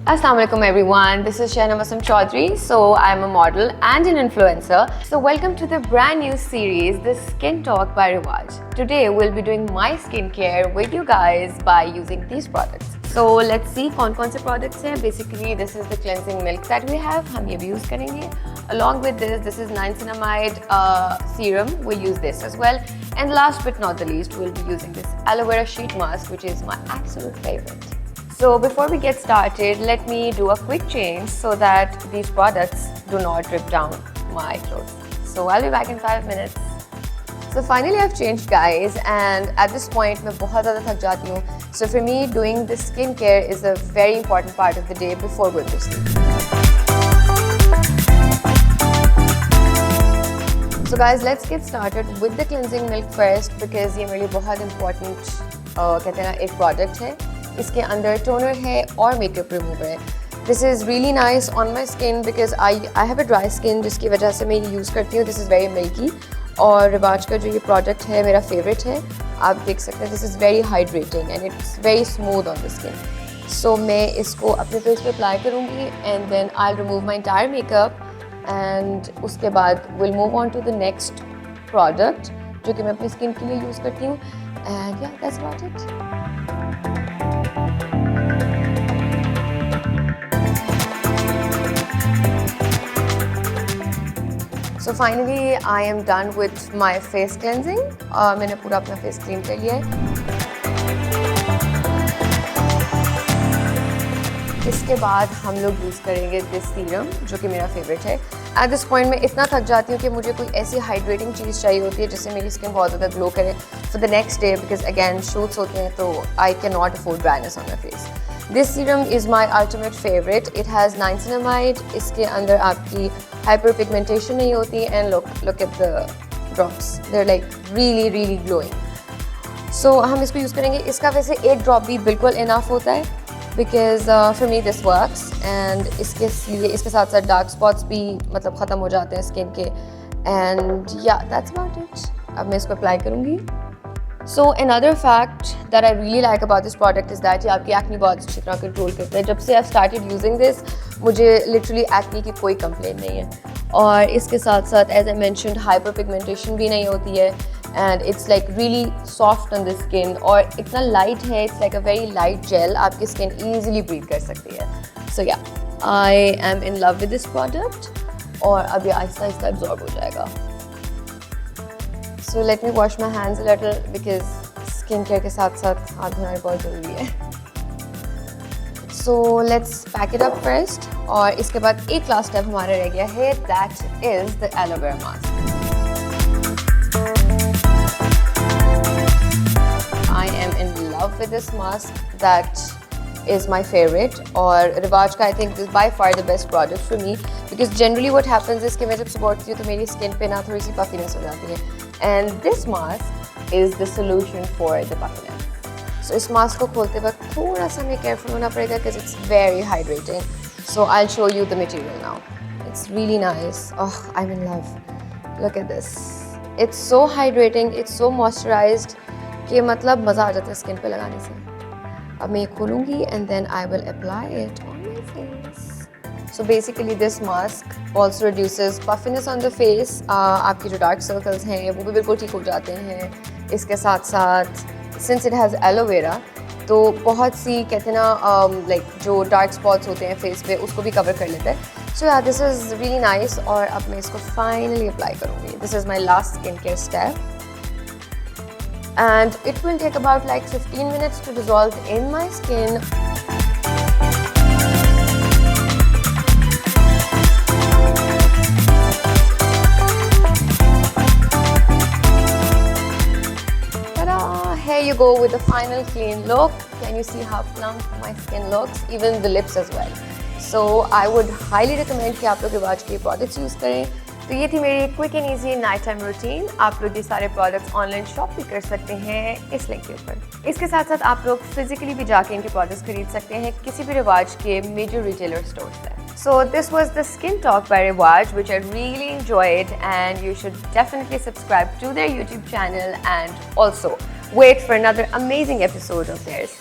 Assalamualaikum everyone, this is Shahnam Asam Chaudhary. So I'm a model and an influencer. So welcome to the brand new series, The Skin Talk by Rivaj. Today we'll be doing my skincare with you guys by using these products. So let's see कौन-कौन से products हैं. Basically this is the cleansing milk that we have. हम ये भी use करेंगे. Along with this is niacinamide serum. We'll use this as well. And last but not the least, we'll be using this aloe vera sheet mask, which is my absolute favorite. So before we get started, let me do a quick change so that these products do not drip down my clothes. So I'll be back in 5 minutes. So finally I've changed guys, and at this point मैं बहुत ज़्यादा थक जाती हूँ. So for me, doing this skincare is a very important part of the day before going to sleep. So guys, let's get started with the cleansing milk first because ये मेरे लिए बहुत important कहते हैं ना एक product है. इसके अंदर टोनर है और मेकअप रिमूवर है. This is really nice on my skin because I have a dry skin, जिसकी वजह से मैं ये यूज़ करती हूँ. दिस इज़ वेरी मिल्की और रिवाज का जो ये प्रोडक्ट है मेरा फेवरेट है. आप देख सकते हैं this is very hydrating and it's very smooth on the skin. So मैं इसको अपने फेस पे अप्लाई करूँगी and then I remove my entire makeup and उसके बाद will move on to the next product जो कि मैं अपनी स्किन के लिए यूज़ करती हूँ. एंड या that's about it. So finally I am done with my face cleansing. मैंने पूरा अपना फेस क्लीन कर लिया है. इसके बाद हम लोग यूज़ करेंगे दिस सीरम जो कि मेरा फेवरेट है. एट दिस पॉइंट मैं इतना थक जाती हूँ कि मुझे कोई ऐसी हाइड्रेटिंग चीज़ चाहिए होती है जिससे मेरी स्किन बहुत ज़्यादा ग्लो करे for the next day because again shoots होते हैं तो I can not afford dryness on my face. This serum is my ultimate favourite. It has niacinamide. इसके अंदर आपकी हाइपर पिगमेंटेशन नहीं होती and look at the drops, they are like really glowing. So हम इसको यूज़ करेंगे. इसका वैसे एक ड्रॉप भी बिल्कुल इनफ होता है because for me this works and इसके साथ साथ डार्क स्पॉट्स भी मतलब ख़त्म हो जाते हैं स्किन के. एंड या दैट्स अबाउट इट. अब मैं इसको अप्लाई करूँगी. So another fact that I really like about this product is that ये आपकी एक्ने बहुत अच्छी तरह कंट्रोल करता है. जब से I've started using this मुझे literally एक्ने की कोई कंप्लेन नहीं है. और इसके साथ साथ as I mentioned hyper pigmentation भी नहीं होती है and it's like really soft on the skin और इतना light है. It's like a very light gel. आपकी skin easily breathe कर सकती है. So yeah, I am in love with this product और अब ये आहिस्ता आहिस्ता absorb हो जाएगा. So let me wash my hands a little because skincare के साथ साथ हाथ धोना बहुत ज़रूरी है. So let's pack it up first और इसके बाद एक लास्ट स्टेप हमारा रह गया है. That is the aloe vera mask. I am in love with this mask. That is my favorite और रिवाज का I think is by far the best product for me because generally what happens is कि मैं जब सुबह उठती हूँ तो मेरी स्किन पे ना थोड़ी सी पफीनेस हो जाती है. And this mask is the solution for the puffiness. So इस मास्क को खोलते वक्त थोड़ा सा हमें केयरफुल होना पड़ेगा because it's very hydrating. So I'll show you the material now. It's really nice. Oh, I'm in love. Look at this. It's so hydrating. It's so moisturized कि मतलब मज़ा आ जाता है स्किन पे लगाने से. अब मैं ये खोलूँगी and then I will apply it on my face. So basically this mask also reduces puffiness on the face. आपकी जो dark circles हैं वो भी बिल्कुल ठीक हो जाते हैं. इसके साथ साथ since it has aloe vera तो बहुत सी कहते हैं ना like जो dark spots होते हैं face पे उसको भी cover कर लेता है. So yeah, this is really nice और अब मैं इसको finally apply करूँगी. This is my last skincare step and it will take about like 15 minutes to dissolve in my skin. Here you go with the final clean look. Can you see how plump my skin looks? Even the lips as well. So I would highly recommend कि आप लोग रिवाज के products use करें. तो ये थी मेरी quick and easy night time routine. आप लोग ये सारे products online shop भी कर सकते हैं इस link के ऊपर. इसके साथ साथ आप लोग physically भी जाके इनके products खरीद सकते हैं किसी भी रिवाज के major retailer stores से. So this was the Skin Talk by Rivaj, which I really enjoyed, and you should definitely subscribe to their YouTube channel and also wait for another amazing episode of theirs.